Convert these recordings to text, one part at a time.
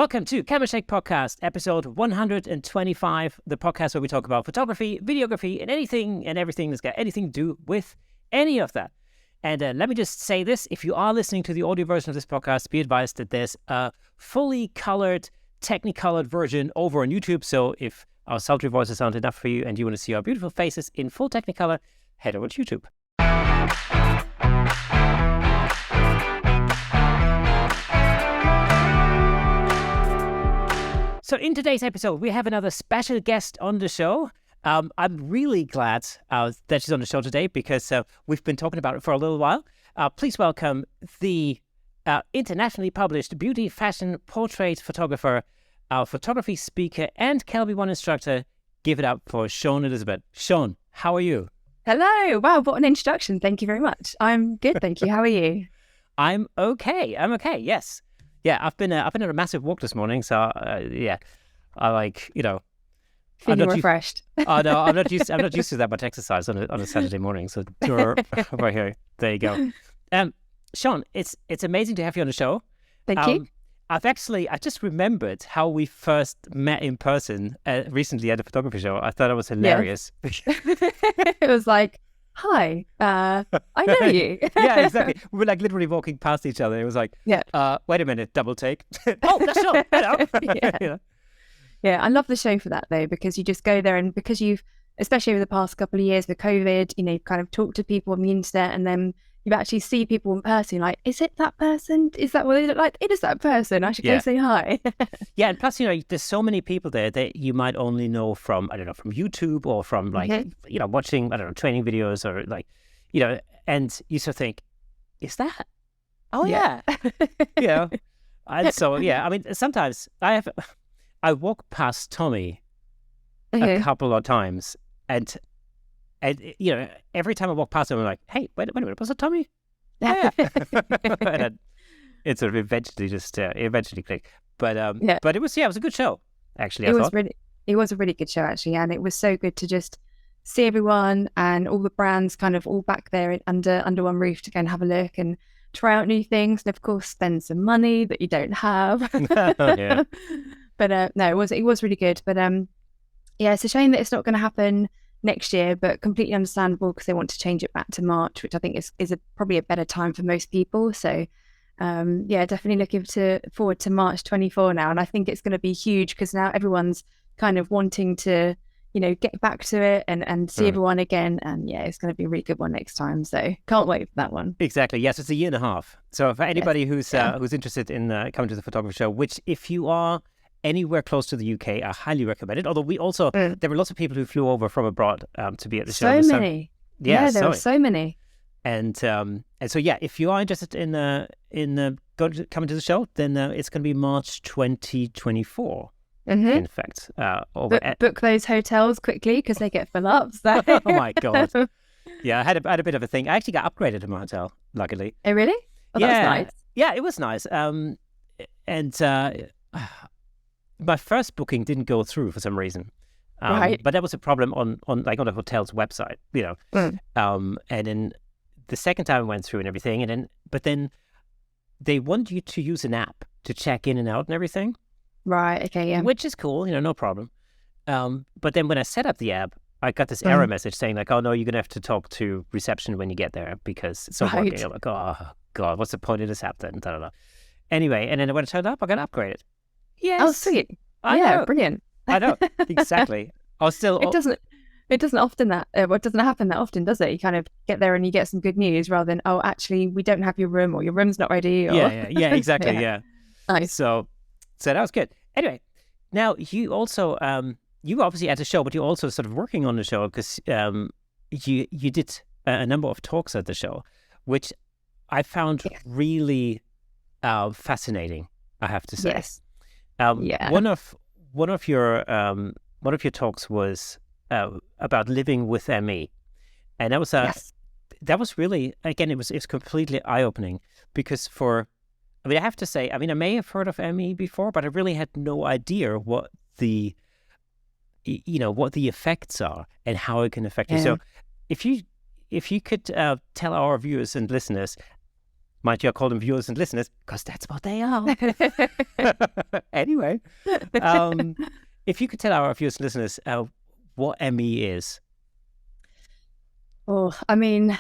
Welcome to Chemistech Podcast, episode 125, the podcast where we talk about photography, videography, and anything and everything that's got anything to do with any of that. And let me just say this, if you are listening to the audio version of this podcast, be advised that there's a fully colored, technicolored version over on YouTube. So if our sultry voices aren't enough for you and you want to see our beautiful faces in full technicolor, head over to YouTube. So in today's episode, we have another special guest on the show. I'm really glad that she's on the show today because we've been talking about it for a little while. Please welcome the internationally published beauty, fashion, portrait photographer, our photography speaker, and Kelby One instructor. Give it up for Siân Elizabeth. Siân, how are you? Hello. Wow, what an introduction. Thank you very much. I'm good, thank you. How are you? I'm okay. Yes. Yeah, I've been on a massive walk this morning, so I like, Feeling refreshed. Oh no, I'm not used to that much exercise on a Saturday morning. So right here, there you go. Siân, it's amazing to have you on the show. Thank you. I just remembered how we first met in person recently at a photography show. I thought it was hilarious. It was like, hi, I know you. Yeah, exactly. We were like literally walking past each other. It was like, wait a minute, double take. Oh, that's Siân. Hello. Yeah, I love the show for that though, because you just go there and because you've, especially over the past couple of years with COVID, you've kind of talked to people on the internet and then you actually see people in person. Like, is it that person? Is that what they look like? It is that person. I should go say hi. Yeah, and plus, there's so many people there that you might only know from, from YouTube or from watching, training videos or and you sort of think, is that? Oh, yeah. And so, sometimes I walk past Tommy a couple of times and every time I walk past him, I'm like, hey, wait a minute, was it Tommy? Yeah. And then it sort of eventually clicked. But it was a good show, actually. It was a really good show, actually. And it was so good to just see everyone and all the brands kind of all back there under one roof to go and have a look and try out new things. And of course, spend some money that you don't have. Yeah. But no, it was really good. But it's a shame that it's not going to happen next year, but completely understandable because they want to change it back to March, which I think is probably a better time for most people. So definitely looking forward to March 24 now. And I think it's going to be huge because now everyone's kind of wanting to, get back to it and see everyone again. And it's going to be a really good one next time. So can't wait for that one. Exactly. Yes, it's a year and a half. So for anybody who's interested in coming to the photography show, which if you are anywhere close to the UK, I highly recommend it. Although we also, there were lots of people who flew over from abroad to be at the show. So many. There were so many. And so, if you are interested in coming to the show, then it's going to be March 2024. In fact, book those hotels quickly because they get full up. So. Oh my God. Yeah, I had a bit of a thing. I actually got upgraded to my hotel, luckily. Oh, really? Oh, that was nice. Yeah, it was nice. My first booking didn't go through for some reason, but that was a problem on the hotel's website, and then the second time I went through and everything, but then they want you to use an app to check in and out and everything. Right. Okay. Yeah. Which is cool, no problem. But then when I set up the app, I got this error message saying like, oh no, you're gonna have to talk to reception when you get there because it's not working. I'm like, oh God, what's the point of this app then? Da, da, da. Anyway, and then when I turned up, I got upgraded. Yes. Oh, sweet. Yeah, brilliant. I know, exactly. I was still. It doesn't happen that often, does it? You kind of get there and you get some good news rather than, oh, actually, we don't have your room or your room's not ready. Or... Yeah, exactly. Yeah. Nice. So that was good. Anyway, now you also you were obviously at the show, but you're also sort of working on the show because you did a number of talks at the show, which I found really fascinating. I have to say. Yes. One of your talks was about living with ME, and that was really, again, it was completely eye opening because I have to say, I may have heard of ME before, but I really had no idea what the effects are and how it can affect you. So, if you could tell our viewers and listeners. Mind you, I call them viewers and listeners because that's what they are. Anyway, um, if you could tell our viewers, listeners, what ME is. Oh, I mean,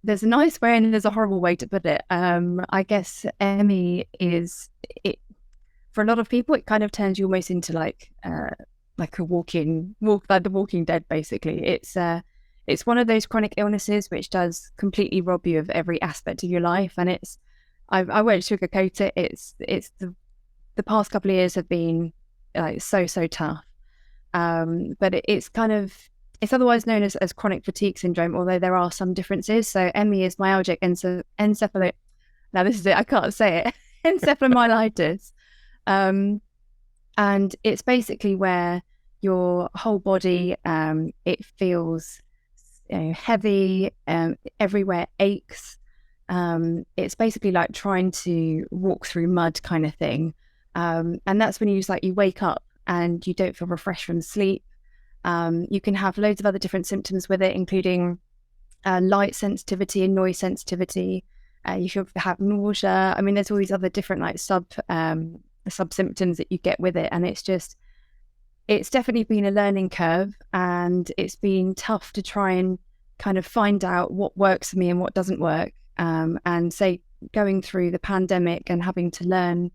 there's a nice way and there's a horrible way to put it. I guess ME is it for a lot of people. It kind of turns you almost into like like the Walking Dead. Basically, it's one of those chronic illnesses which does completely rob you of every aspect of your life, and I won't sugarcoat it. It's the past couple of years have been like so tough. But it's otherwise known as chronic fatigue syndrome, although there are some differences. So ME is myalgic encephalomyelitis. Now this is it, I can't say it. Encephalomyelitis. And it's basically where your whole body, it feels heavy, everywhere aches. It's basically like trying to walk through mud kind of thing. And that's when you wake up and you don't feel refreshed from sleep. You can have loads of other different symptoms with it, including light sensitivity and noise sensitivity. You should have nausea. I mean, there's all these other different like sub symptoms that you get with it, and it's definitely been a learning curve, and it's been tough to try and kind of find out what works for me and what doesn't work. And say going through the pandemic and having to learn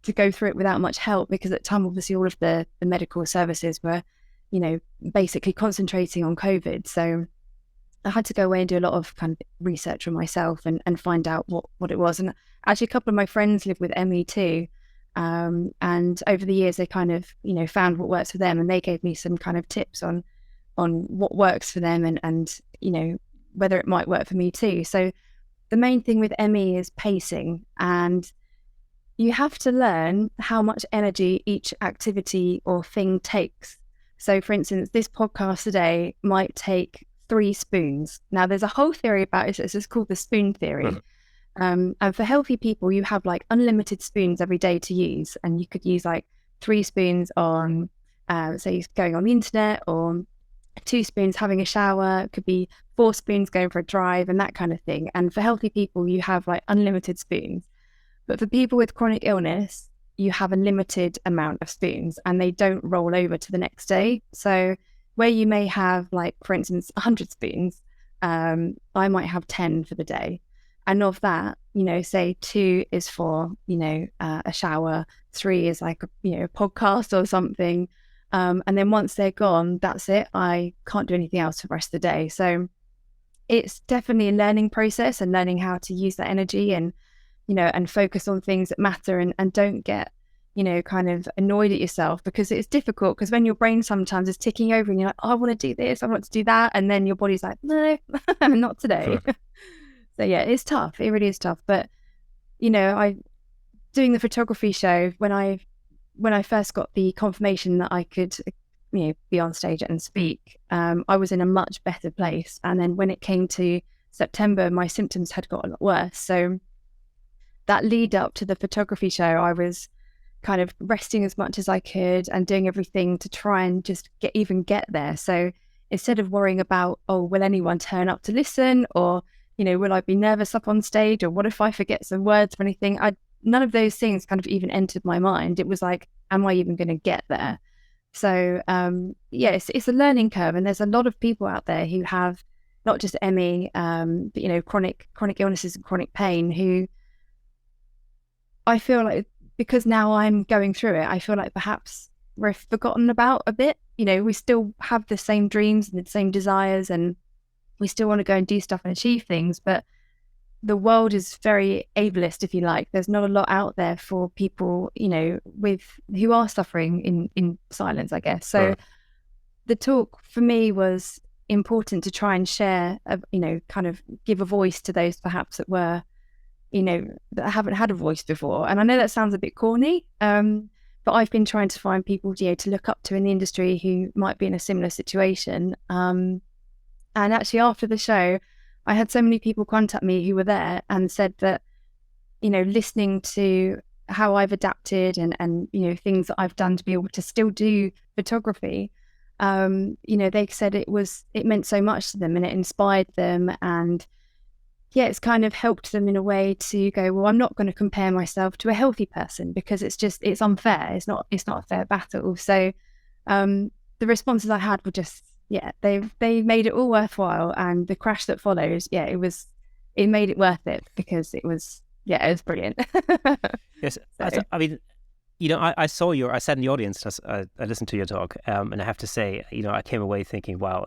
to go through it without much help, because at the time obviously all of the medical services were basically concentrating on COVID. So I had to go away and do a lot of kind of research on myself and find out what it was. And actually a couple of my friends live with ME too. And over the years they kind of, found what works for them, and they gave me some kind of tips on what works for them and whether it might work for me too. So the main thing with ME is pacing, and you have to learn how much energy each activity or thing takes. So for instance, this podcast today might take 3 spoons. Now there's a whole theory about it. It's called the spoon theory. And for healthy people, you have like unlimited spoons every day to use. And you could use like 3 spoons on, say, going on the internet, or 2 spoons having a shower. It could be 4 spoons going for a drive and that kind of thing. And for healthy people, you have like unlimited spoons. But for people with chronic illness, you have a limited amount of spoons, and they don't roll over to the next day. So where you may have, like, for instance, 100 spoons, I might have 10 for the day. And of that, say 2 is for, a shower, 3 is like, a podcast or something. And then once they're gone, that's it. I can't do anything else for the rest of the day. So it's definitely a learning process, and learning how to use that energy and focus on things that matter, and don't get, kind of annoyed at yourself, because it's difficult, because when your brain sometimes is ticking over and you're like, oh, I want to do this, I want to do that. And then your body's like, no, not today. Sure. So yeah, it's tough. It really is tough. But, I doing the photography show, when I first got the confirmation that I could, be on stage and speak, I was in a much better place. And then when it came to September, my symptoms had got a lot worse. So that lead up to the photography show, I was kind of resting as much as I could and doing everything to try and just get there. So instead of worrying about, oh, will anyone turn up to listen, or, will I be nervous up on stage, or what if I forget some words or anything? None of those things kind of even entered my mind. It was like, am I even going to get there? So it's a learning curve, and there's a lot of people out there who have not just ME, but chronic illnesses and chronic pain, who I feel like, because now I'm going through it, I feel like perhaps we're forgotten about a bit. We still have the same dreams and the same desires, and we still want to go and do stuff and achieve things, but the world is very ableist, if you like. There's not a lot out there for people, who are suffering in silence, I guess. So the talk for me was important to try and share, kind of give a voice to those perhaps that were, that haven't had a voice before. And I know that sounds a bit corny, but I've been trying to find people, to look up to in the industry who might be in a similar situation. And actually after the show, I had so many people contact me who were there and said that, listening to how I've adapted and things that I've done to be able to still do photography, they said it meant so much to them, and it inspired them. And yeah, it's kind of helped them in a way to go, well, I'm not going to compare myself to a healthy person because it's unfair. It's not a fair battle. So the responses I had were just, yeah, they made it all worthwhile. And the crash that follows, yeah, it made it worth it because it was brilliant. Yes. So, I mean, I sat in the audience, I listened to your talk, and I have to say, I came away thinking, wow,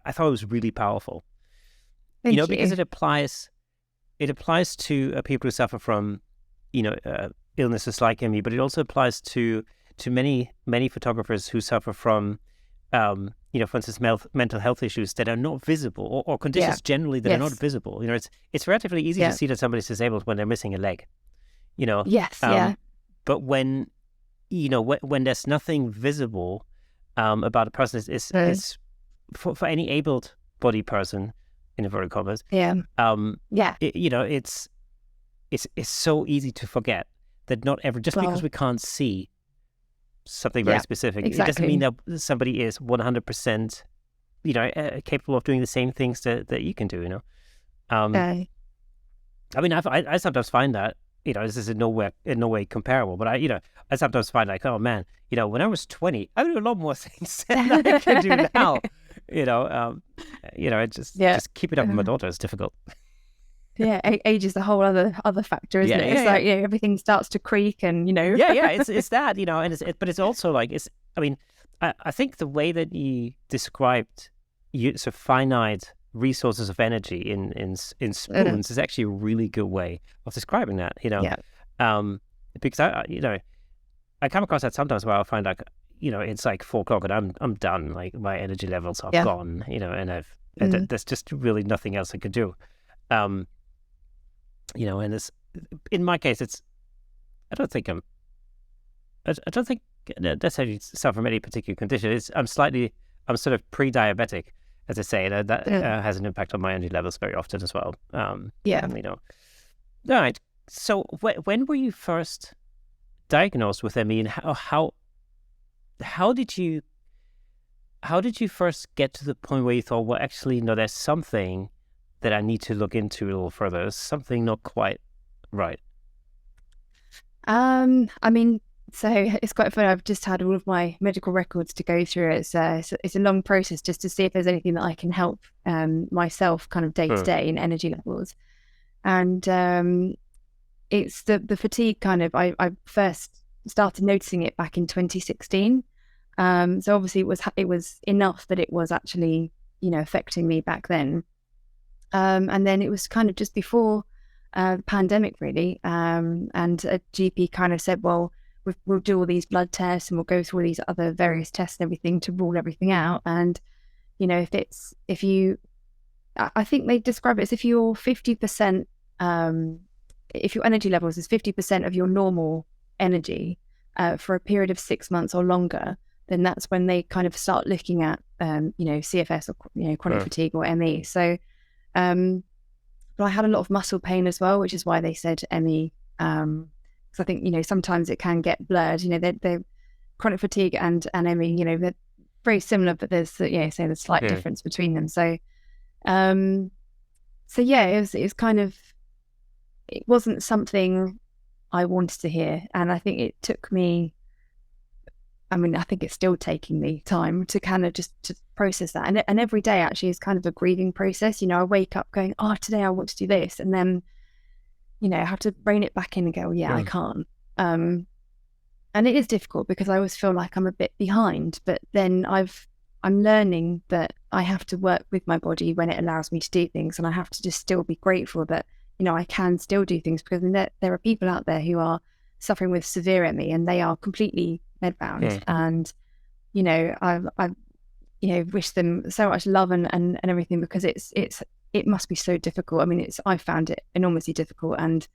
I thought it was really powerful. thank you. Because it applies to people who suffer from, illnesses like ME, but it also applies to many photographers who suffer from, for instance, mental health issues that are not visible, or conditions generally that are not visible. It's relatively easy to see that somebody's disabled when they're missing a leg. Yes, But when when there's nothing visible about a person, is for any able-bodied person, in inverted commas. It's so easy to forget that not every, just because we can't see something very specific, it doesn't mean that somebody is 100%, capable of doing the same things that you can do. I mean, I sometimes find that, this is in no way comparable, but I sometimes find like, oh man, when I was 20, I would do a lot more things than I can do now. Just keep it up with my daughter is difficult. Yeah, age is a whole other factor, isn't it? It's like everything starts to creak, and it's that, and but it's also like I mean, I think the way that you described use of finite resources of energy in spoons is actually a really good way of describing that. Because I come across that sometimes where I find like, it's like 4:00 and I'm done. Like my energy levels are gone. And there's just really nothing else I could do. And it's, in my case, I don't think necessarily suffer from any particular condition. I'm sort of pre-diabetic, as I say, and that has an impact on my energy levels very often as well. All right. So when were you first diagnosed with ME, and how did you first get to the point where you thought, well, actually, no, there's something that I need to look into a little further. There's something not quite right. I mean, so it's quite funny. I've just had all of my medical records to go through. It's a long process just to see if there's anything that I can help myself kind of day to day in energy levels. And it's the fatigue kind of, I first started noticing it back in 2016. So obviously it was enough that it was actually, affecting me back then. And then it was kind of just before the pandemic, really. And a GP kind of said, well, we'll do all these blood tests and we'll go through all these other various tests and everything to rule everything out. And, I think they describe it as if you're 50%, if your energy levels is 50% of your normal energy for a period of 6 months or longer, then that's when they kind of start looking at, CFS or, chronic fatigue or ME. So, but I had a lot of muscle pain as well, which is why they said ME. Because I think, sometimes it can get blurred. They're chronic fatigue and ME, they're very similar, but there's, there's a slight difference between them. So, it was kind of, it wasn't something I wanted to hear. And I think it took me, I think it's still taking me time to kind of just to process that. And every day actually is kind of a grieving process. I wake up going, oh, today I want to do this. And then, I have to rein it back in and go, I can't. And it is difficult because I always feel like I'm a bit behind. But then I'm learning that I have to work with my body when it allows me to do things. And I have to just still be grateful that, I can still do things, because there are people out there who are suffering with severe ME and they are completely medbound. And, I wish them so much love and everything, because it must be so difficult. I found it enormously difficult. And,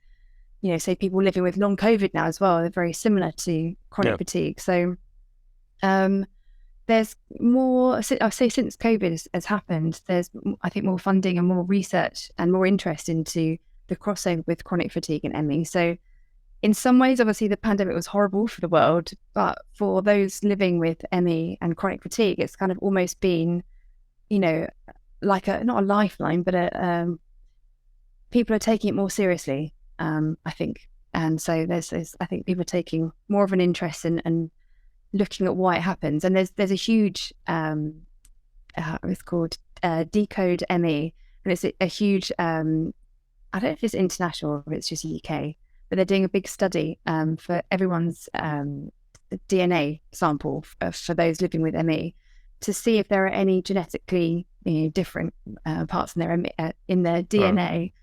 say people living with long COVID now as well, they're very similar to chronic fatigue. So, there's more, I say since COVID has happened, there's, I think, more funding and more research and more interest into the crossover with chronic fatigue and ME. So in some ways, obviously, the pandemic was horrible for the world, but for those living with ME and chronic fatigue, it's kind of almost been, like not a lifeline, but people are taking it more seriously, I think. And so there's I think people are taking more of an interest in looking at why it happens. And there's a huge, it's called Decode ME, and it's a huge, I don't know if it's international or if it's just UK, but they're doing a big study for everyone's DNA sample for those living with ME to see if there are any genetically different parts in their DNA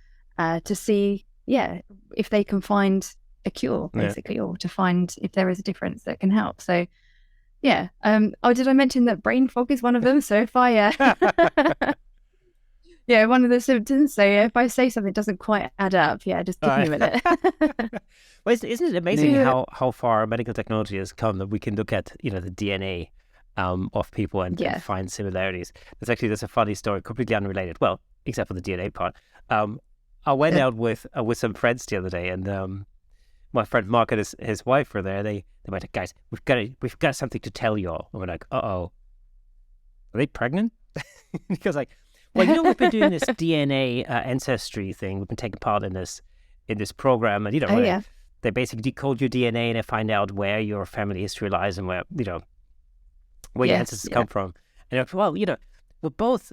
to see, if they can find a cure, basically, or to find if there is a difference that can help. So, did I mention that brain fog is one of them? So if I, one of the symptoms. So if I say something doesn't quite add up, just give me a minute. Well, isn't it amazing how far medical technology has come that we can look at, the DNA of people and find similarities? There's a funny story, completely unrelated. Well, except for the DNA part. I went out with some friends the other day, and my friend Mark and his wife were there. They went, guys, we've got something to tell you all. And we're like, are they pregnant? Because well, we've been doing this DNA ancestry thing. We've been taking part in this program, and they basically decode your DNA and they find out where your family history lies and where your ancestors come from. And well, we're both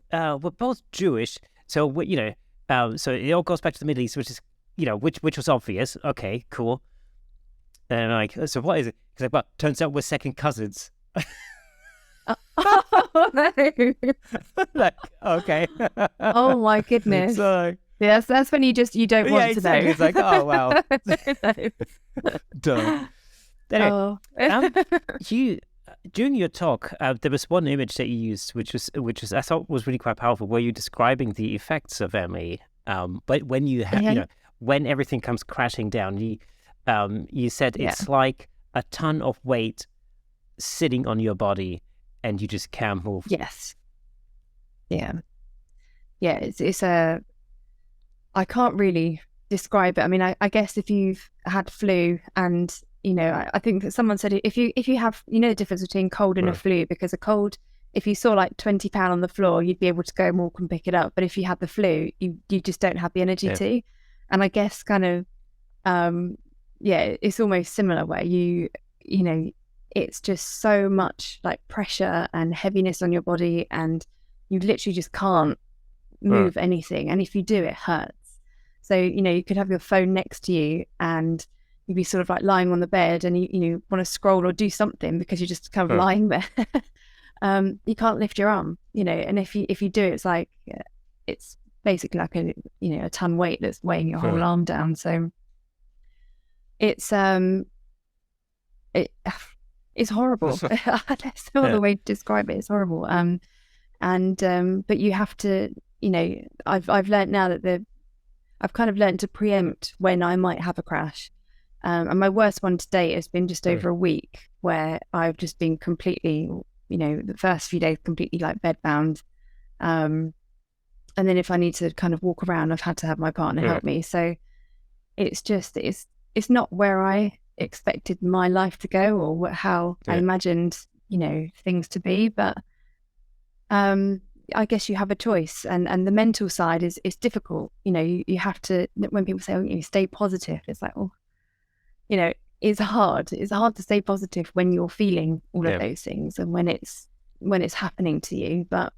Jewish, so so it all goes back to the Middle East, which is which was obvious. Okay, cool. And I'm like, so what is it? He's like, well, turns out we're second cousins. Oh, no. Like, okay. Oh my goodness. So, that's when you don't want to know. It's like, oh wow. Duh. Anyway, you during your talk, there was one image that you used, which was I thought was really quite powerful, where you're describing the effects of ME. But when you have, when everything comes crashing down, you said it's like a ton of weight sitting on your body, and you just can't move. Yes. Yeah. It's I can't really describe it. I mean, I guess if you've had flu and I think that someone said if you have the difference between cold and a flu, because a cold, if you saw like 20 pound on the floor, you'd be able to go and walk and pick it up, but if you had the flu, you just don't have the energy to. And I guess kind of it's almost similar where it's just so much like pressure and heaviness on your body, and you literally just can't move anything, and if you do, it hurts. So you could have your phone next to you and you'd be sort of like lying on the bed, and you want to scroll or do something because you're just kind of lying there. You can't lift your arm, and if you do, it's like it's basically like a ton weight that's weighing your whole arm down. So it's it's horrible. That's no other way to describe it. It's horrible. But you have to, I've learned now that I've kind of learned to preempt when I might have a crash. And my worst one to date has been just over a week, where I've just been completely, the first few days completely like bedbound. And then if I need to kind of walk around, I've had to have my partner help me. So it's just, it's not where I expected my life to go, or how I imagined, things to be. But I guess you have a choice, and the mental side is difficult. You have to, when people say, stay positive, it's like, it's hard. It's hard to stay positive when you're feeling all of those things, and when it's happening to you. But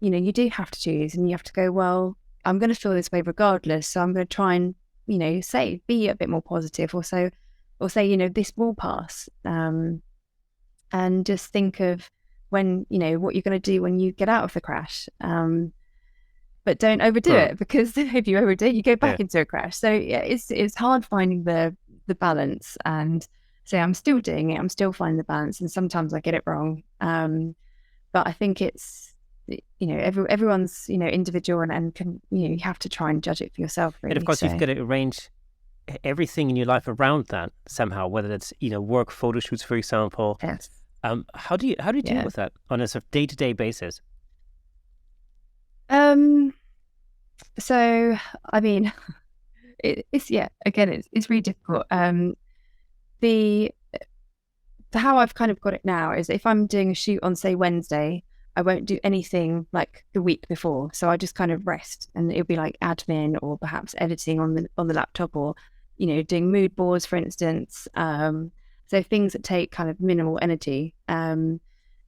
you do have to choose, and you have to go, well, I'm going to feel this way regardless, so I'm going to try and be a bit more positive, or say this will pass, and just think of when what you're going to do when you get out of the crash, but don't overdo it, because if you overdo it, you go back into a crash. So it's hard finding the balance, and so I'm still doing it. I'm still finding the balance, and sometimes I get it wrong. But I think it's everyone's individual, and can you have to try and judge it for yourself, really. And of course, you've got to arrange everything in your life around that somehow, whether it's work photo shoots, for example. Yes. How do you deal with that on a sort of day-to-day basis? So I mean, it's really difficult. How I've kind of got it now is, if I'm doing a shoot on, say, Wednesday, I won't do anything like the week before. So I just kind of rest, and it'll be like admin or perhaps editing on the laptop, or, doing mood boards, for instance. So things that take kind of minimal energy. And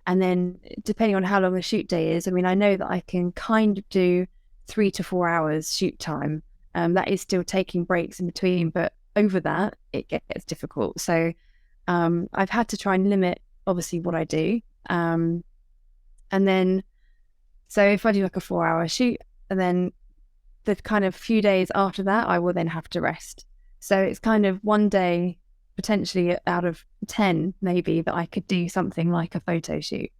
then depending on how long the shoot day is, I mean, I know that I can kind of do 3 to 4 hours shoot time. That is still taking breaks in between, but over that, it gets difficult. So I've had to try and limit, obviously, what I do. And then, so if I do like a 4-hour shoot, and then the kind of few days after that, I will then have to rest. So it's kind of one day, potentially out of 10, maybe, that I could do something like a photo shoot.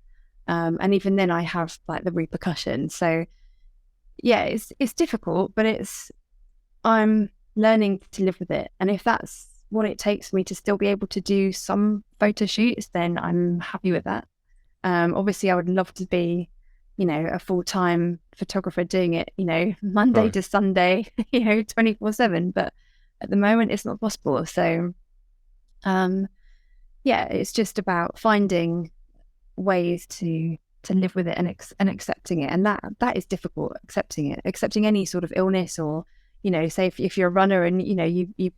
And even then I have like the repercussions. So yeah, it's difficult, but I'm learning to live with it. And if that's what it takes for me to still be able to do some photo shoots, then I'm happy with that. Obviously, I would love to be, a full-time photographer doing it, Monday to Sunday, 24/7. But at the moment, it's not possible. So, it's just about finding ways to live with it and accepting it. And that is difficult, accepting any sort of illness, or, say if you're a runner and, you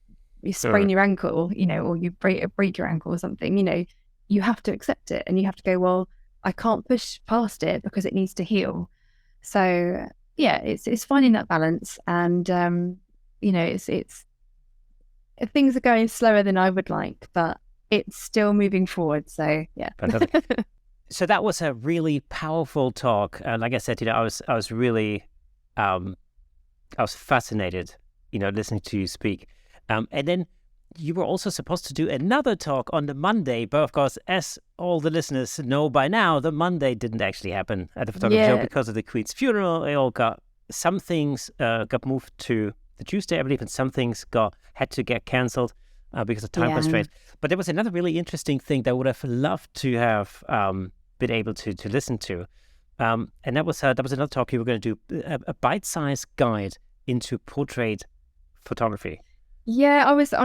sprain your ankle, or you break your ankle or something, you have to accept it, and you have to go, well, I can't push past it because it needs to heal. So it's finding that balance, and it's things are going slower than I would like, but it's still moving forward. So yeah. Fantastic. So that was a really powerful talk. Like I said, I was really, I was fascinated, listening to you speak. And then you were also supposed to do another talk on the Monday, but of course, as all the listeners know by now, the Monday didn't actually happen at the photography show because of the Queen's funeral. Some things got moved to the Tuesday, I believe, and some things had to get cancelled because of time constraints. But there was another really interesting thing that I would have loved to have been able to listen to, and that was another talk you were going to do, a bite-sized guide into portrait photography. Yeah, obviously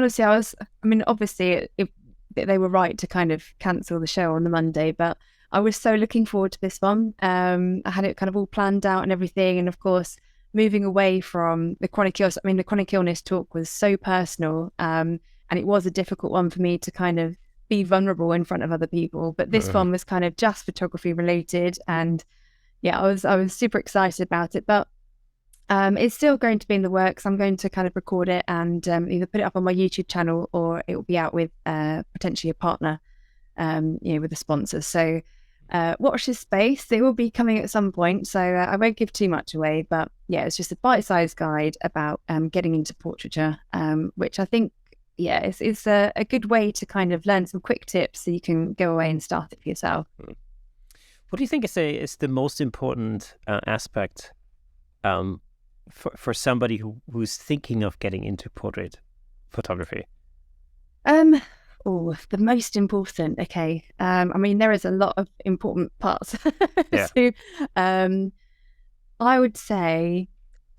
they were right to kind of cancel the show on the Monday, but I was so looking forward to this one. I had it kind of all planned out and everything. And of course, moving away from the chronic illness, the chronic illness talk was so personal. And it was a difficult one for me to kind of be vulnerable in front of other people. But this one was kind of just photography related. And yeah, I was super excited about it. But it's still going to be in the works. I'm going to kind of record it and either put it up on my YouTube channel, or it will be out with potentially a partner, with a sponsor. So watch this space. It will be coming at some point. So I won't give too much away. But yeah, it's just a bite-sized guide about getting into portraiture, which I think, it's a good way to kind of learn some quick tips so you can go away and start it for yourself. What do you think is the most important aspect for somebody who's thinking of getting into portrait photography? The most important. Okay. There is a lot of important parts. Yeah. So, I would say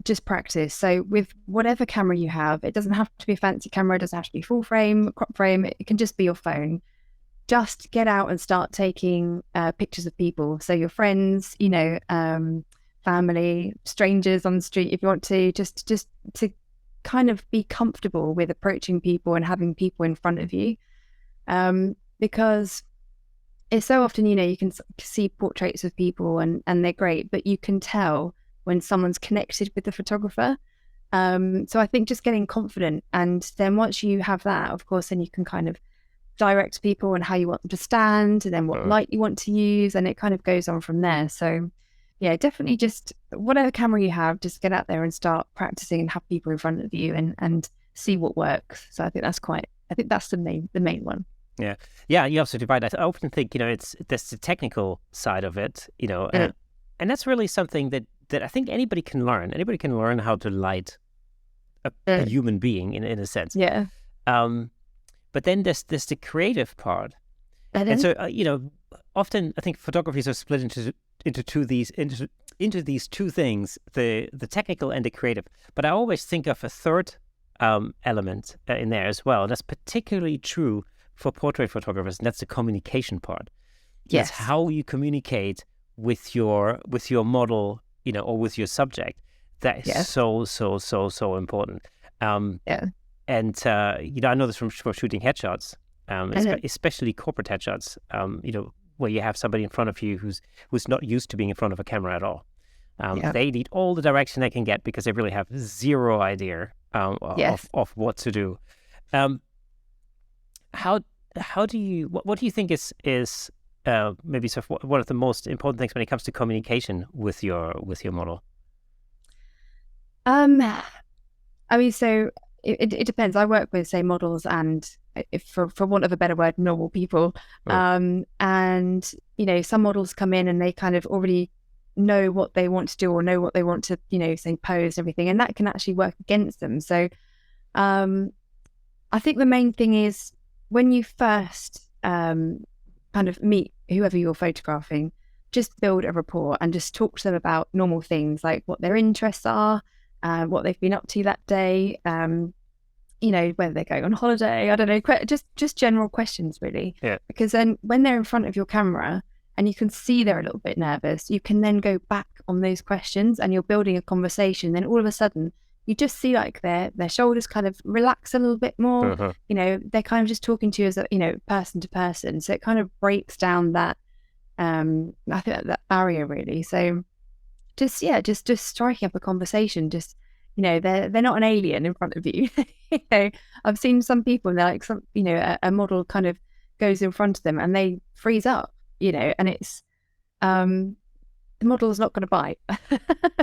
just practice. So with whatever camera you have, it doesn't have to be a fancy camera. It doesn't have to be full frame, crop frame. It can just be your phone. Just get out and start taking pictures of people. So your friends, family, strangers on the street, if you want to, just to kind of be comfortable with approaching people and having people in front of you. Because it's so often, you can see portraits of people and they're great, but you can tell when someone's connected with the photographer. So I think just getting confident, and then once you have that, of course, then you can kind of direct people and how you want them to stand, and then what light you want to use, and it kind of goes on from there. So yeah, definitely just whatever camera you have, just get out there and start practicing and have people in front of you and see what works. So I think that's the main one. Yeah, you're absolutely right. I often think, there's the technical side of it, and that's really something that I think anybody can learn. Anybody can learn how to light a human being in a sense. Yeah. But then there's the creative part. And so, often I think photographies are split into these two things, the technical and the creative. But I always think of a third element in there as well. That's particularly true for portrait photographers, and that's the communication part. Yes. It's how you communicate with your model, or with your subject, that is so important. And I know this from shooting headshots, especially corporate headshots. Where you have somebody in front of you who's not used to being in front of a camera at all. They need all the direction they can get because they really have zero idea of what to do. How do you? What do you think is maybe sort of one of the most important things when it comes to communication with your model? I mean, so it depends. I work with, say, models and, if for want of a better word, normal people. And some models come in and they kind of already know what they want to do or know what they want to, say, pose and everything, and that can actually work against them. So I think the main thing is when you first kind of meet whoever you're photographing, just build a rapport and just talk to them about normal things like what their interests are, what they've been up to that day, whether they're going on holiday, I don't know, just general questions, really. Yeah. Because then when they're in front of your camera and you can see they're a little bit nervous, you can then go back on those questions and you're building a conversation. Then all of a sudden you just see like their shoulders kind of relax a little bit more. Uh-huh. They're kind of just talking to you as a, person to person. So it kind of breaks down that, I think that barrier, really. So just striking up a conversation, just, they're not an alien in front of you. I've seen some people and they're like, a model kind of goes in front of them and they freeze up, and it's, the model is not going to bite.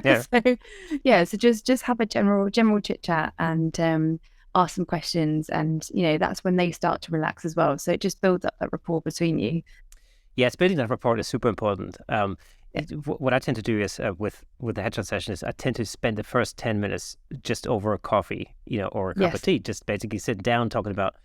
So just have a general chit chat and ask some questions, and that's when they start to relax as well. So it just builds up that rapport between you. Yes, building that rapport is super important. What I tend to do is with the headshot session is I tend to spend the first 10 minutes just over a coffee, or a cup of tea, just basically sit down talking about,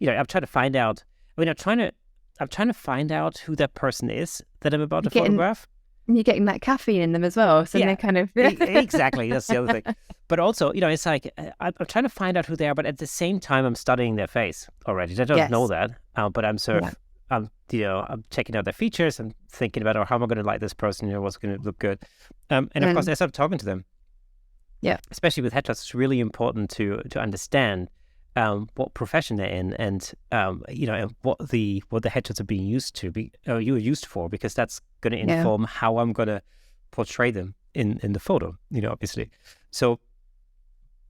I'm trying to find out. I mean, I'm trying to find out who that person is that I'm about to photograph. You're getting that caffeine in them as well, so they kind of exactly. That's the other thing. But also, it's like I'm trying to find out who they are, but at the same time, I'm studying their face already. They don't know that, but I'm sort of. I'm checking out their features and thinking about, how am I going to like this person? What's going to look good? And of course, as I'm talking to them, especially with headshots, it's really important to understand what profession they're in, and and what the headshots are being used to you are used for, because that's going to inform how I'm going to portray them in the photo. Obviously. So,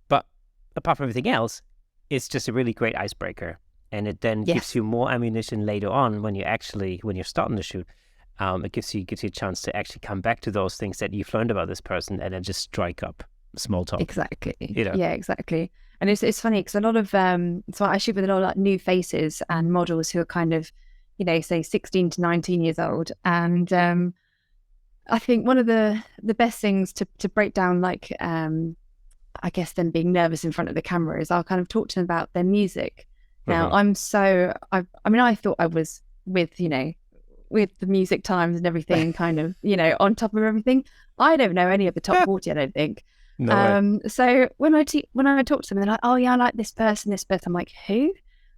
but apart from everything else, it's just a really great icebreaker. And it then gives you more ammunition later on when you're starting the shoot. It gives you a chance to actually come back to those things that you've learned about this person and then just strike up small talk. Exactly. Yeah, exactly. And it's funny because a lot of so I shoot with a lot of like new faces and models who are kind of, say 16 to 19 years old. And I think one of the best things to break down, like I guess them being nervous in front of the camera, is I'll kind of talk to them about their music. Now, I thought I was with the Music Times and everything, kind of, on top of everything. I don't know any of the top 40, I don't think. No so when I talk to them, they're like, oh yeah, I like this person. I'm like, who?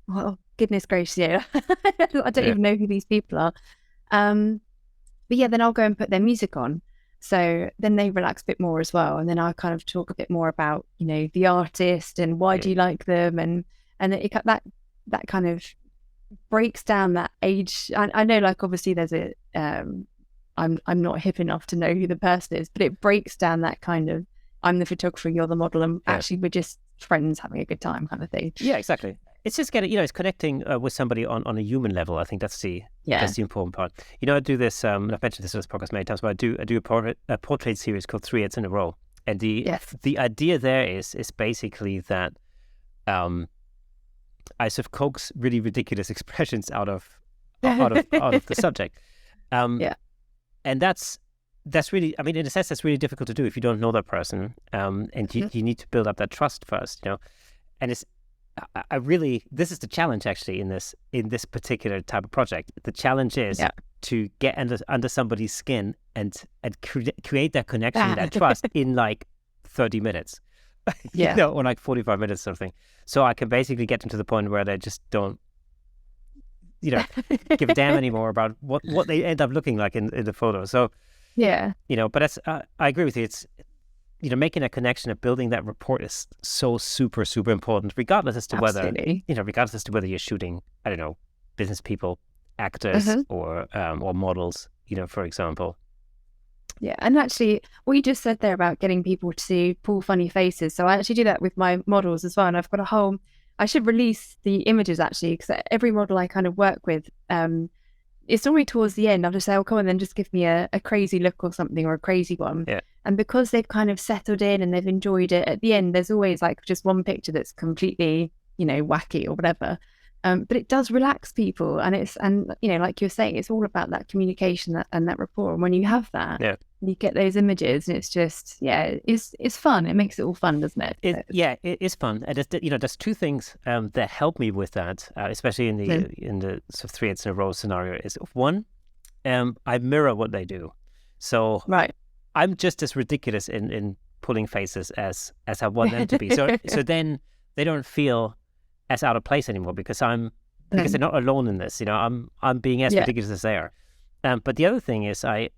Oh, goodness gracious, I don't even know who these people are. But then I'll go and put their music on. So then they relax a bit more as well. And then I kind of talk a bit more about, the artist and why do you like them, and that kind of breaks down that age. I know, like, obviously there's a I'm not hip enough to know who the person is, but it breaks down that kind of, I'm the photographer, you're the model, and actually we're just friends having a good time kind of thing. Yeah, exactly. It's just getting, it's connecting with somebody on a human level. I think that's the important part. I do this. I've mentioned this on this podcast many times, but I do a portrait series called 3 Hits in a Row, and the idea there is basically that I sort of coax really ridiculous expressions out of the subject, and that's really, I mean, in a sense, that's really difficult to do if you don't know that person, and you need to build up that trust first, and it's. This is the challenge actually in this particular type of project. The challenge is to get under somebody's skin and create that connection, that trust in like 30 minutes, or like 45 minutes or something. So I can basically get them to the point where they just don't, give a damn anymore about what they end up looking like in the photo. So, Yeah. but that's, I agree with you. It's, making a connection and building that rapport is so super, super important, regardless as to Absolutely. whether you're shooting, I don't know, business people, actors, or models, for example. Yeah, and actually, what you just said there about getting people to pull funny faces. So I actually do that with my models as well, and I've got a whole. I should release the images actually, because every model I kind of work with, it's normally towards the end. I'll just say, "Oh, come on, then just give me a crazy look or something, or a crazy one." Yeah. And because they've kind of settled in and they've enjoyed it, at the end, there's always like just one picture that's completely, wacky or whatever. But it does relax people, and like you're saying, it's all about that communication and that rapport. And when you have that, you get those images, and it's just, it's fun. It makes it all fun, doesn't it? It is fun. And there's two things that help me with that, especially in the sort of 3 hits in a row scenario. Is one, I mirror what they do, so I'm just as ridiculous in pulling faces as I want them to be. So then they don't feel as out of place anymore because they're not alone in this. I'm being as ridiculous as they are. But the other thing is I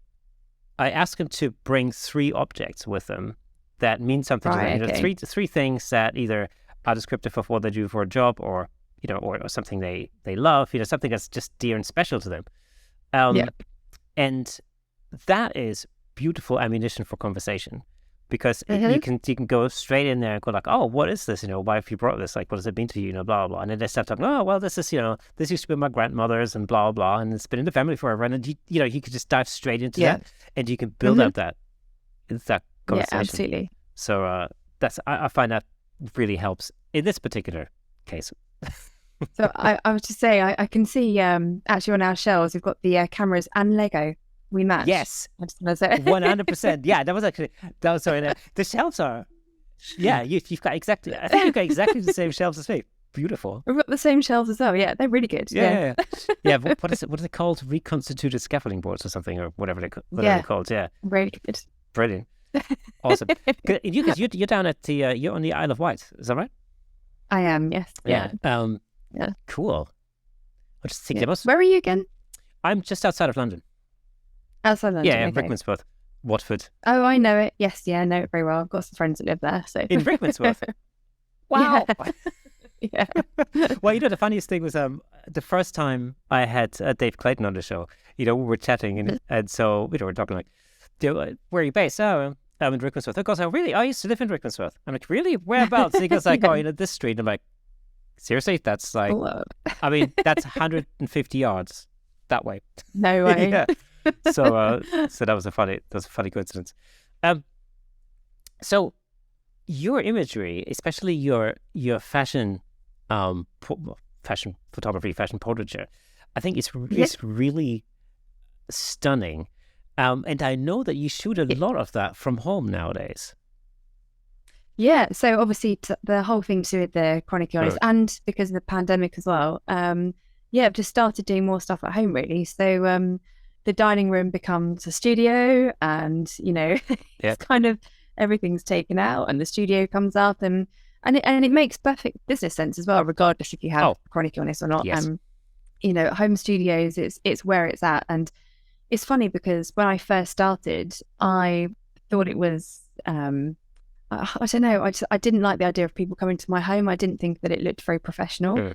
ask them to bring 3 objects with them that mean something to them. Three things that either are descriptive of what they do for a job, or or something they love. Something that's just dear and special to them. And that is beautiful ammunition for conversation. Because you can go straight in there and go like, oh, what is this? Why have you brought this? Like, what does it mean to you? Blah, blah, blah. And then they start talking, oh, well, this is, this used to be my grandmother's and blah, blah, and it's been in the family forever. And you could just dive straight into that, and you can build up that conversation. Yeah, absolutely. So I find that really helps in this particular case. So I was to say, I can see actually on our shelves, we've got the cameras and Lego. We match. Yes, 100%. Yeah, the shelves are. Yeah, you've got exactly. I think you've got exactly the same shelves as me. Beautiful. We've got the same shelves as well. Yeah, they're really good. Yeah. What is it? What are they called? Reconstituted scaffolding boards or something, or whatever they're called. Yeah. Very good. Brilliant. Awesome. Because you're down at you're on the Isle of Wight. Is that right? I am. Yes. Yeah. Cool. I just think Where are you again? I'm just outside of London. Outside London. Yeah, Rickmansworth, Watford. Oh, I know it. Yes, I know it very well. I've got some friends that live there. So in Rickmansworth. Wow. Yeah. Well, the funniest thing was the first time I had Dave Clayton on the show. We were chatting, and so we're talking like, where are you based? Oh, I'm in Rickmansworth. He goes, oh, really? I used to live in Rickmansworth. I'm like, really? Whereabouts? And he goes like, oh, this street. And I'm like, seriously? That's like, I mean, that's 150 yards that way. No way. Yeah. So that was a funny coincidence. So your imagery, especially your fashion, fashion photography, fashion portraiture, I think it's really stunning. And I know that you shoot a lot of that from home nowadays. Yeah, so obviously the whole thing to do with the chronic illness and because of the pandemic as well. I've just started doing more stuff at home really. So the dining room becomes a studio, and it's kind of everything's taken out, and the studio comes up, and it makes perfect business sense as well, regardless if you have chronic illness or not. Yes. Home studios, it's where it's at, and it's funny because when I first started, I thought it was. I don't know. I didn't like the idea of people coming to my home. I didn't think that it looked very professional.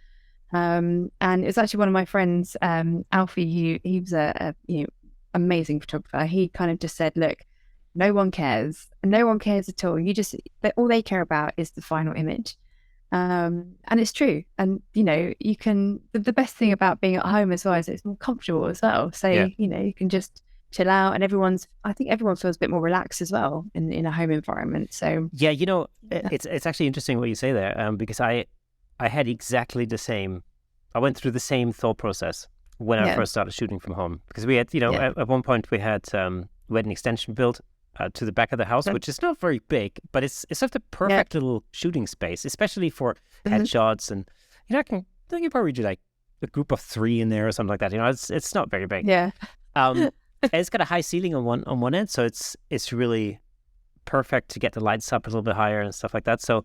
And it was actually one of my friends, Alfie, he was a amazing photographer. He kind of just said, look, no one cares at all. All they care about is the final image. And it's true. And, you can, the best thing about being at home as well is it's more comfortable as well. So, you can just chill out, and I think everyone feels a bit more relaxed as well in a home environment. So it's actually interesting what you say there, because I had exactly the same. I went through the same thought process when I first started shooting from home, because we had at one point we had an extension built to the back of the house, which is not very big, but it's sort of the perfect little shooting space, especially for headshots, and I can probably do like a group of 3 in there or something like that. It's not very big. Yeah. It's got a high ceiling on one end, so it's really perfect to get the lights up a little bit higher and stuff like that. So,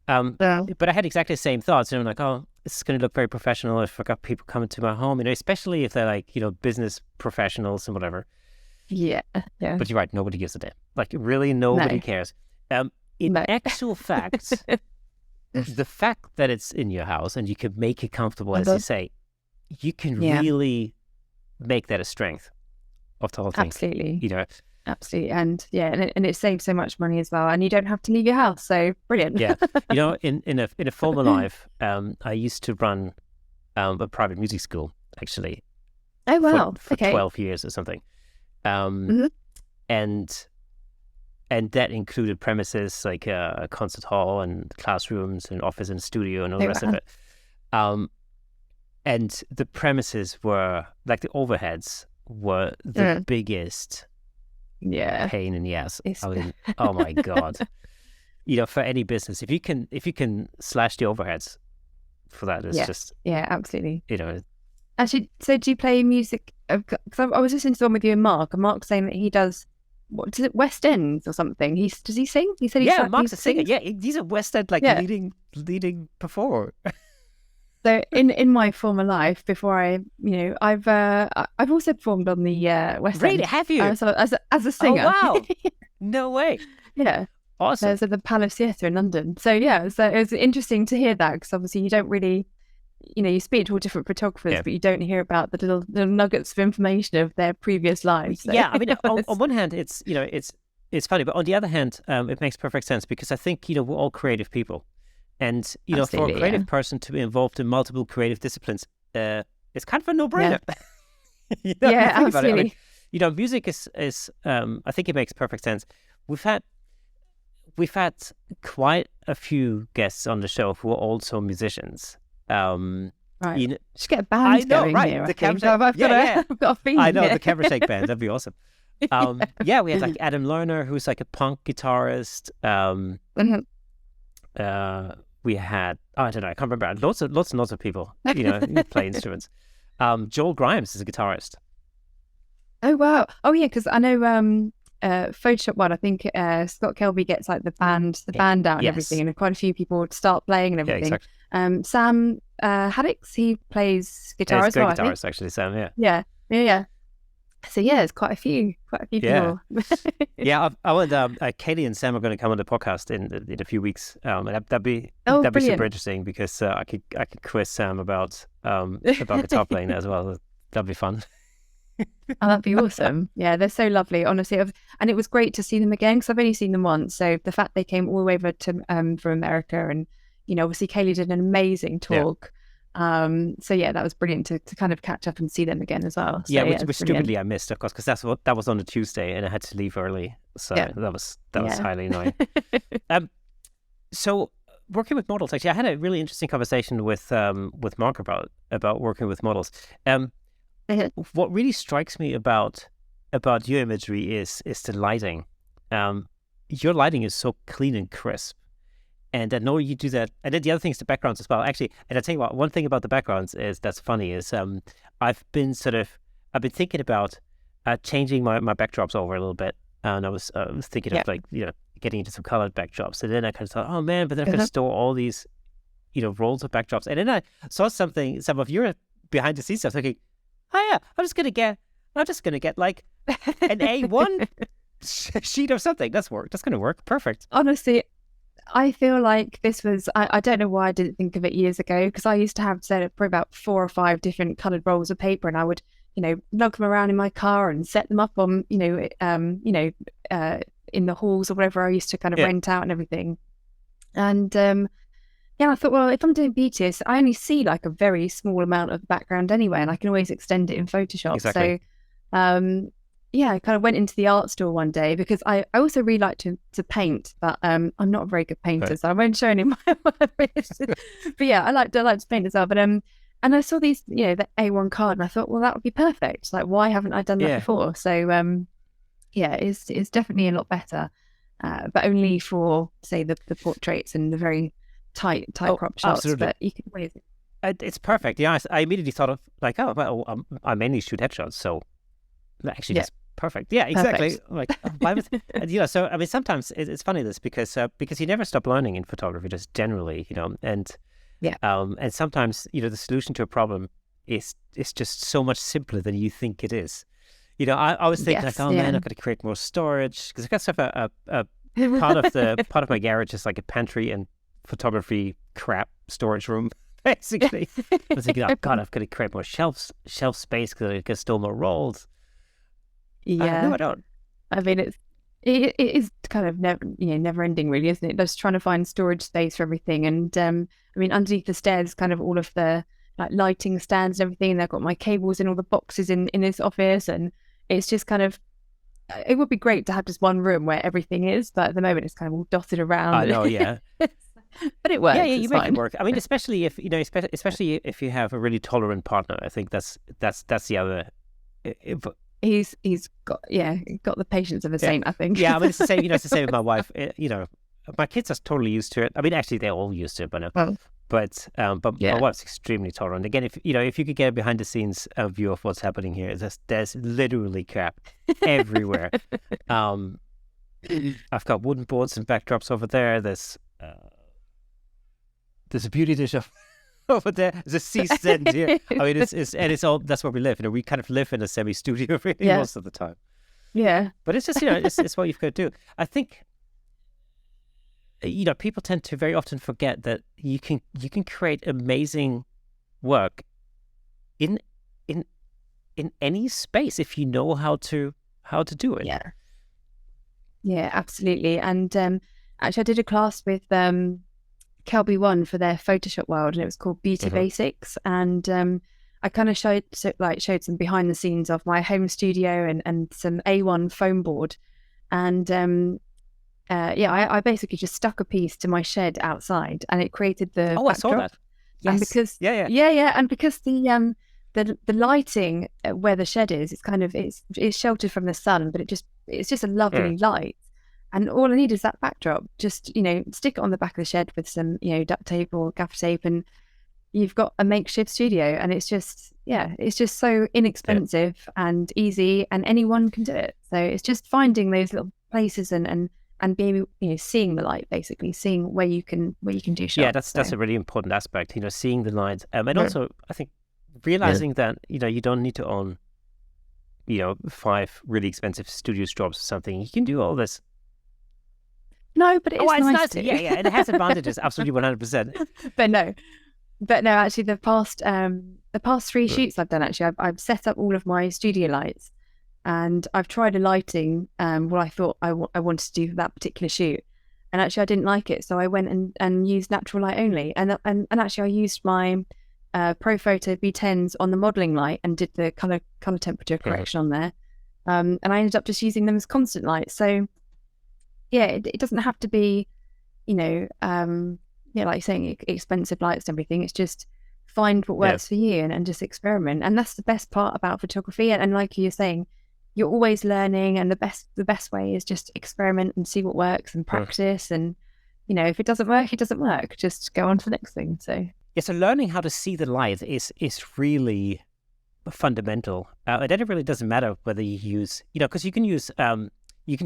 but I had exactly the same thoughts. I'm like, oh, it's going to look very professional if I got people coming to my home, especially if they're like, business professionals and whatever. Yeah. But you're right, nobody gives a damn. Like, really, nobody cares. In actual fact, the fact that it's in your house and you can make it comfortable, as you say, you can really make that a strength of the whole thing. Absolutely. Absolutely. And and it saves so much money as well. And you don't have to leave your house. So brilliant. Yeah. In a former life, I used to run a private music school, actually. Oh, wow. For 12 years or something. And that included premises like a concert hall and classrooms and office and studio and all the rest of it. And the premises were, like, the overheads were the biggest pain in the ass. I mean, oh my God. For any business, if you can slash the overheads for that, it's just... Yeah, absolutely. Actually, so do you play music? Because I was listening to the one with you and Mark's saying that he does... What is it, West Ends or something? Does he sing? He said Mark's a singer. Yeah, he's a West End leading performer. So in my former life, before I've also performed on the West End. Really, have you? So as a singer. Oh wow! No way. Yeah. Awesome. There's at the Palace Theatre in London. So it was interesting to hear that, because obviously you don't really, you speak to all different photographers, but you don't hear about the little nuggets of information of their previous lives. So. Yeah, I mean, on one hand, it's funny, but on the other hand, it makes perfect sense, because I think we're all creative people, and for a creative person to be involved in multiple creative disciplines, it's kind of a no-brainer. Yeah, absolutely. Music is I think it makes perfect sense. We've had quite a few guests on the show who are also musicians. Right. Just get a band going here. The Camera Shake. I've got a theme. I know, the Camera Shake band. That'd be awesome. We had like Adam Lerner, who's like a punk guitarist. We had, I don't know, I can't remember. Lots and lots of people, who play instruments. Joel Grimes is a guitarist. Oh wow! Oh yeah, because I know Photoshop one. I think Scott Kelby gets like the band out and everything, and quite a few people start playing and everything. Yeah, exactly. Sam Haddix, he plays guitar as well. He's a great guitarist, actually, Sam. Yeah. So it's quite a few people. Yeah, I want Katie and Sam are going to come on the podcast in a few weeks. That'd be super interesting, because I could quiz Sam about guitar playing as well. That'd be fun. Oh, that'd be awesome. Yeah, they're so lovely, honestly. And it was great to see them again, because I've only seen them once. So the fact they came all the way over to from America, and obviously Kaylee did an amazing talk. So that was brilliant to kind of catch up and see them again as well. So, which stupidly I missed, of course, because that was on a Tuesday and I had to leave early, so that was highly annoying. So working with models, actually, I had a really interesting conversation with Mark about working with models. What really strikes me about your imagery is the lighting. Your lighting is so clean and crisp. And I know you do that. And then the other thing is the backgrounds as well. Actually, and I tell you what, one thing about the backgrounds that's funny is I've been thinking about changing my backdrops over a little bit. And I was thinking of getting into some colored backdrops. And then I kind of thought, oh man, but then I'm going to store all these, rolls of backdrops. And then I saw some of your behind the scenes stuff, thinking, oh yeah, I'm just gonna get like an A1 sheet or something. That's gonna work. Perfect. Honestly, I feel like this was, I don't know why I didn't think of it years ago, because I used to have set up for about 4 or 5 different coloured rolls of paper, and I would, lug them around in my car and set them up on, in the halls or whatever I used to kind of rent out and everything. And I thought, well, if I'm doing BTS, I only see like a very small amount of the background anyway, and I can always extend it in Photoshop. Exactly. So, I kind of went into the art store one day, because I also really like to paint, but I'm not a very good painter, so I won't show any of my work. But yeah, I like to paint as well. But and I saw these, the A1 card, and I thought, well, that would be perfect. Like, why haven't I done that before? So it's definitely a lot better, but only for, say, the portraits and the very tight crop shots. Absolutely. But you can always... It's perfect. Yeah, I immediately thought of like, oh well, I mainly shoot headshots, so actually that's perfect. Yeah, exactly. Perfect. Like, why was, so I mean, sometimes it's funny this because you never stop learning in photography, just generally, and Yeah. And sometimes, the solution to a problem is just so much simpler than you think it is. I always think like, Yes. oh man, I've got to create more storage because I've got stuff. Part of my garage is like a pantry and photography crap storage room, basically. I was thinking, oh god, I've got to create more shelf space because I can store more rolls. Yeah. No, I don't. I mean, it is kind of never ending, really, isn't it? Just trying to find storage space for everything. And I mean, underneath the stairs, kind of all of the like lighting stands and everything. And I've got my cables in all the boxes in this office, and it's just kind of. It would be great to have just one room where everything is, but at the moment it's kind of all dotted around. I know, yeah. But it works. Yeah, you make fine. it work. I mean, especially if especially if you have a really tolerant partner. I think that's the other. He's got the patience of a saint, I think. Yeah, I mean, it's the same. It's the same with my wife. My kids are totally used to it. I mean, actually, they're all used to it by now. But my wife's extremely tolerant. Again, if you could get a behind the scenes view of what's happening here, there's literally crap everywhere. I've got wooden boards and backdrops over there. There's a beauty dish over there. There's a sea stand here. I mean, it's all, that's where we live. We kind of live in a semi studio really most of the time. Yeah, but it's just it's what you've got to do. I think. People tend to very often forget that you can create amazing work in any space if you know how to do it. Yeah, absolutely. And actually, I did a class with Kelby One for their Photoshop world, and it was called Beauty Basics. And I kind of showed some behind the scenes of my home studio and some A1 foam board, and I basically just stuck a piece to my shed outside, and it created the backdrop. I saw that. Yes. And because and because the lighting where the shed is, it's sheltered from the sun, but it's just a lovely light. And all I need is that backdrop. Just stick it on the back of the shed with some duct tape or gaffer tape, and you've got a makeshift studio. And it's just so inexpensive and easy, and anyone can do it. So it's just finding those little places and being seeing the light, basically seeing where you can do shots. Yeah, that's a really important aspect. Seeing the light, and also I think realizing that you don't need to own 5 really expensive studio jobs or something. You can do all this. No, but it's nice to. Yeah, and it has advantages. Absolutely, 100%. But no, actually, the past 3 shoots I've done, actually, I've set up all of my studio lights. And I've tried a lighting, what I thought I wanted to do for that particular shoot, and actually I didn't like it, so I went and used natural light only. And actually I used my Profoto B10s on the modelling light and did the color temperature correction on there, and I ended up just using them as constant light. So yeah, it doesn't have to be, like you're saying, expensive lights and everything. It's just find what works for you and just experiment. And that's the best part about photography. And like you're saying, you're always learning, and the best way is just experiment and see what works and practice. And if it doesn't work, it doesn't work. Just go on to the next thing. So so learning how to see the light is really fundamental. And then it really doesn't matter whether you use because you can use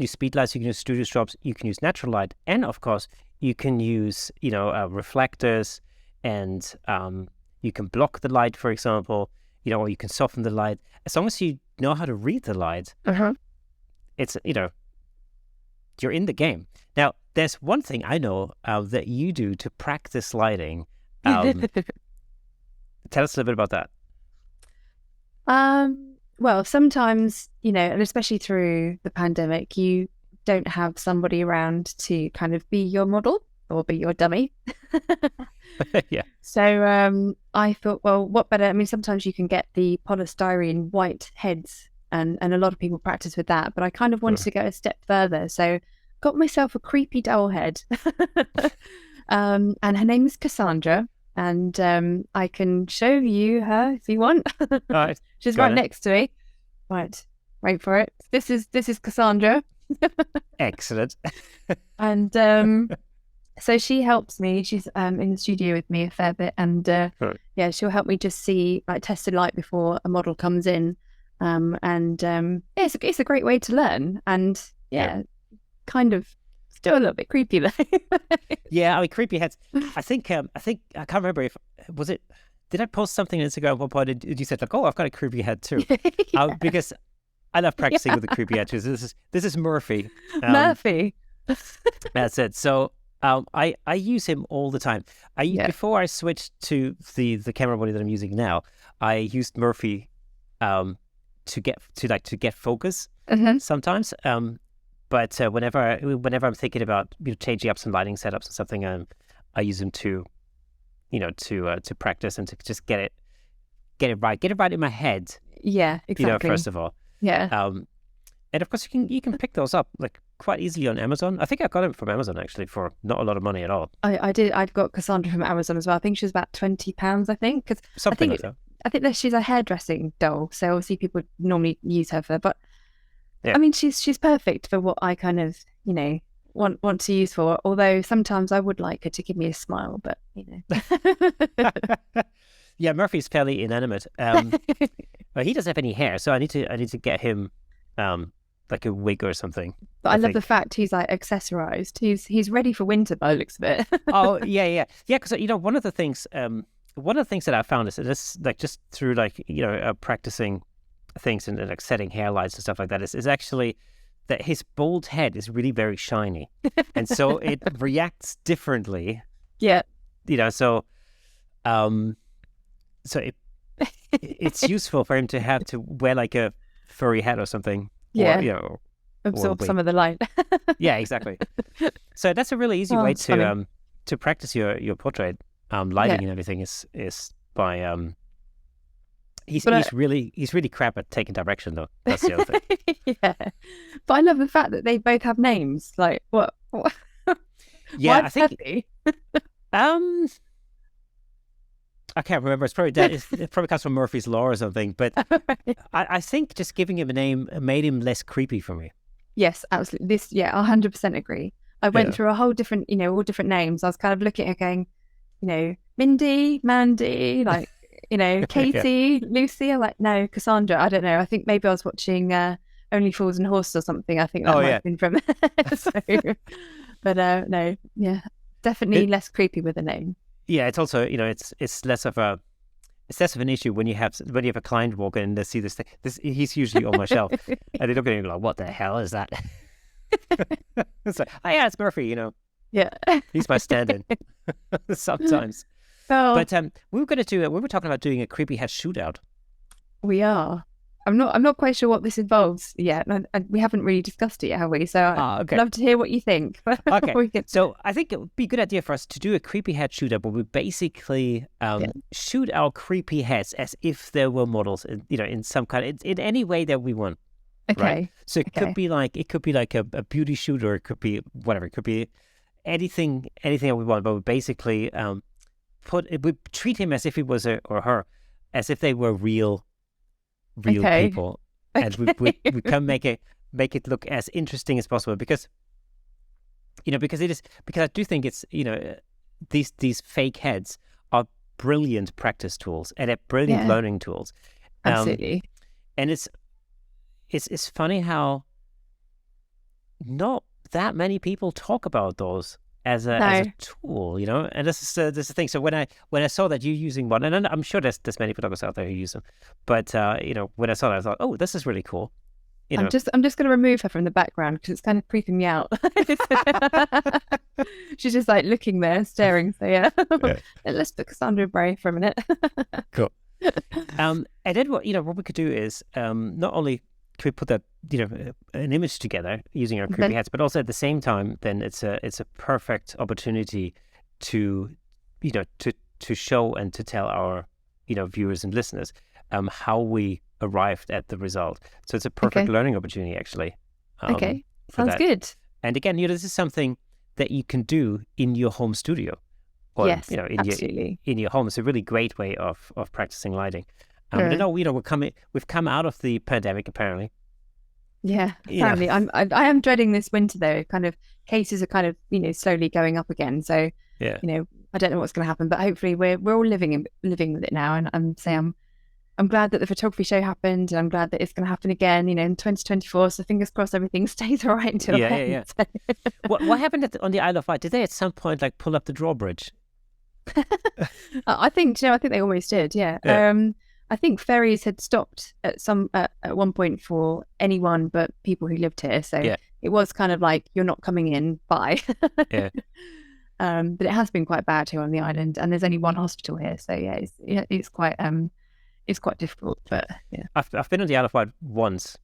speed lights, you can use studio strobes, you can use natural light, and of course you can use reflectors, and you can block the light, for example, or you can soften the light. As long as you know how to read the light, it's you're in the game. Now, there's one thing I know that you do to practice lighting. Tell us a little bit about that. Well, sometimes, and especially through the pandemic, you don't have somebody around to kind of be your model or be your dummy. Yeah. So I thought, well, what better? I mean, sometimes you can get the polystyrene white heads, and a lot of people practice with that, but I kind of wanted to go a step further. So got myself a creepy doll head. And her name is Cassandra. And I can show you her if you want. Right. She's right next to me. Right, wait for it. This is Cassandra. Excellent. And so she helps me. She's in the studio with me a fair bit, and she'll help me just see, like, test a light before a model comes in. It's a great way to learn, and kind of Still a little bit creepy though. Yeah, I mean, creepy heads. I think I can't remember if was it. Did I post something on Instagram at one point? Did you said like, "Oh, I've got a creepy head too," Yeah. because I love practicing Yeah. with the creepy head too. So this is Murphy. Murphy. That's it. So I use him all the time. Yeah. Before I switched to the camera body that I'm using now, I used Murphy to get focus sometimes. But whenever I'm thinking about changing up some lighting setups or something, I use him to practice and to just get it right in my head. Yeah, exactly. First of all. Yeah. And of course you can pick those up like quite easily on Amazon. I think I got them from Amazon actually for not a lot of money at all. I did. I've got Cassandra from Amazon as well. I think she was about £20, I think. Cause Something like that. I think that she's a hairdressing doll. So obviously people normally use her for, but Yeah. I mean, she's perfect for what I kind of, want to use for. Although sometimes I would like her to give me a smile, but Yeah, Murphy's fairly inanimate. But he doesn't have any hair, so I need to get him like a wig or something. But I love the fact he's like accessorized. He's ready for winter by the looks of it. Oh yeah. Because one of the things that I found is this, like, just through practicing things and like setting hairlines and stuff like that is actually that his bald head is really very shiny, and so it reacts differently. Yeah. So it's useful for him to have to wear like a furry hat or something. Yeah. Or, absorb some of the light. Yeah, exactly. So that's a really easy way to practice your portrait lighting and everything is by he's really crap at taking direction though. That's the other thing. Yeah, but I love the fact that they both have names. Like what? Yeah, I think I can't remember. It's probably it probably comes from Murphy's Law or something. But I think just giving him a name made him less creepy for me. Yes, absolutely. 100% agree. I went through a whole different, all different names. I was kind of looking at it going, Mindy, Mandy, like, Katie, Lucy. I'm like, no, Cassandra. I don't know. I think maybe I was watching Only Fools and Horses or something. I think that might have been from. But no, yeah, definitely less creepy with a name. Yeah, it's also it's less of an issue when you have a client walk in and they see this thing. He's usually on my shelf, and they look at him like, "What the hell is that?" It's like, "Oh yeah, it's Murphy." Yeah, he's my stand-in sometimes. Oh. But we were talking about doing a creepy head shootout. We are. I'm not quite sure what this involves yet, and we haven't really discussed it yet, have we? So I'd love to hear what you think. Okay. So I think it would be a good idea for us to do a creepy head shootout, where we basically shoot our creepy heads as if there were models, in some kind, in any way that we want. Okay. Right? So it could be like a beauty shoot, or it could be whatever. It could be anything that we want. But we basically we treat him as if he was or her, as if they were real people, and we can make it look as interesting as possible, because I do think it's these fake heads are brilliant practice tools and brilliant learning tools. Absolutely. And it's funny how not that many people talk about those as a tool, and this is the thing. So when I saw that you're using one, and I'm sure there's many photographers out there who use them, but when I saw that, I thought, oh, this is really cool. I'm just going to remove her from the background because it's kind of creeping me out. She's just like looking there, staring. So yeah. Let's put Cassandra Bray for a minute. Cool. And then what we could do is not only can we put that an image together using our creepy heads, but also at the same time, then it's a perfect opportunity to to show and to tell our viewers and listeners how we arrived at the result. So it's a perfect learning opportunity, actually. Sounds good. And again, this is something that you can do in your home studio, or absolutely. in your home. It's a really great way of practicing lighting. We've come out of the pandemic, apparently. Yeah, apparently. I am dreading this winter though. Kind of cases are kind of slowly going up again. So I don't know what's going to happen, but hopefully we're all living with it now. And I'm I'm glad that the photography show happened, and I'm glad that it's going to happen again, in 2024. So fingers crossed everything stays all right until then. Yeah. What happened on the Isle of Wight? Did they at some point like pull up the drawbridge? I think they almost did. Yeah. I think ferries had stopped at one point for anyone but people who lived here. So it was kind of like, you're not coming in, bye. Yeah. But it has been quite bad here on the island, and there's only one hospital here. So it's quite difficult. But yeah, I've been on the Isle of Wight once.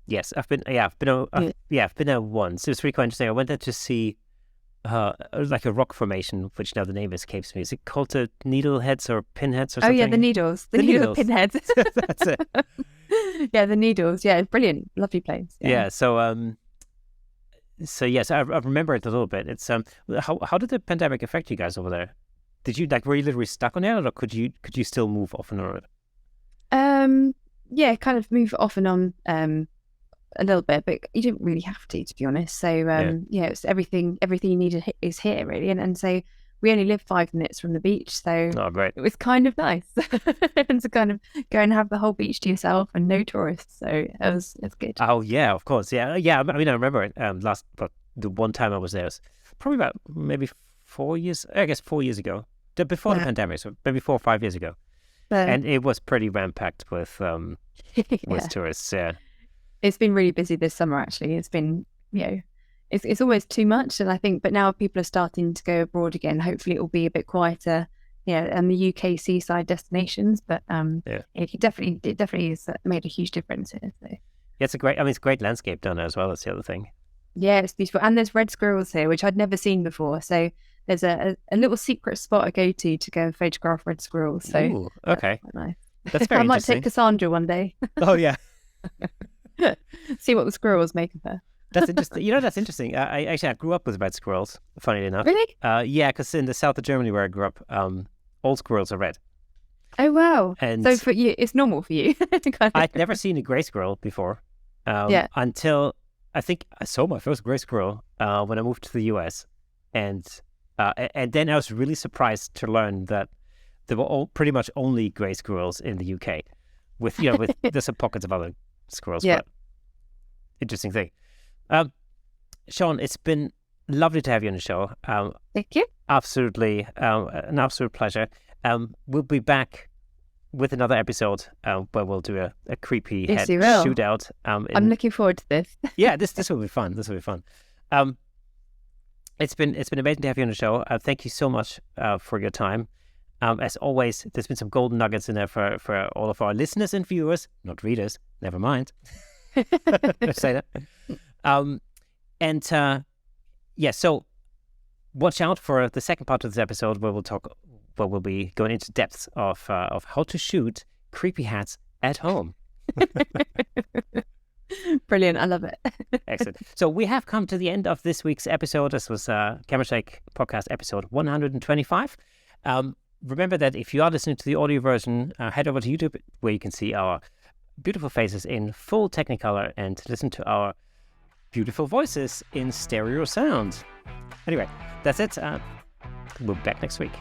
Yes, I've been there once. It was really quite interesting. I went there to see like a rock formation, which now the name escapes me. Is it called the Needleheads or Pinheads or something? Oh yeah, the Needles. The needle pinheads. That's it. Yeah, the Needles. Yeah, brilliant, lovely place. Yeah. So yes, I remember it a little bit. It's how did the pandemic affect you guys over there? Did you were you literally stuck on it, or could you still move off and on? Yeah, kind of move off and on a little bit, but you didn't really have to be honest. So it's everything you needed is here really, and so we only live 5 minutes from the beach, so great. It was kind of nice and to kind of go and have the whole beach to yourself and no tourists. So it's good. Oh yeah, of course, yeah. I mean, I remember it. The one time I was there was probably about maybe 4 years. I guess 4 years ago, before the pandemic, so maybe 4 or 5 years ago, and it was pretty rampacked with tourists. Yeah. It's been really busy this summer, actually. It's been, it's always too much. And I think, but now people are starting to go abroad again. Hopefully it will be a bit quieter, and the UK seaside destinations. But it definitely has made a huge difference here. So. Yeah, it's a great landscape down there as well. That's the other thing. Yeah, it's beautiful. And there's red squirrels here, which I'd never seen before. So there's a little secret spot I go to go and photograph red squirrels. So ooh, okay. That's quite nice. That's very I might interesting. take Cassandra one day. Oh yeah. See what the squirrels make of her. That's interesting. That's interesting. I grew up with red squirrels, funnily enough. Really? Yeah, because in the south of Germany where I grew up, all squirrels are red. Oh wow! And so for you, it's normal for you. I'd never seen a grey squirrel before. Until I think I saw my first grey squirrel when I moved to the US, and then I was really surprised to learn that there were pretty much only grey squirrels in the UK, with there's some pockets of other squirrels. Yeah. But interesting thing. Siân, it's been lovely to have you on the show. Thank you. Absolutely, an absolute pleasure. We'll be back with another episode where we'll do a creepy head shootout. I'm looking forward to this. Yeah, this will be fun. This will be fun. It's been amazing to have you on the show. Thank you so much for your time. As always, there's been some golden nuggets in there for all of our listeners and viewers, not readers. Never mind. Let's say that. So watch out for the second part of this episode where we'll be going into depths of how to shoot creepy hats at home. Brilliant. I love it. Excellent. So we have come to the end of this week's episode. This was Camera Shake Podcast episode 125. Remember that if you are listening to the audio version, head over to YouTube where you can see our beautiful faces in full Technicolor and listen to our beautiful voices in stereo sound. Anyway, that's it. We'll be back next week.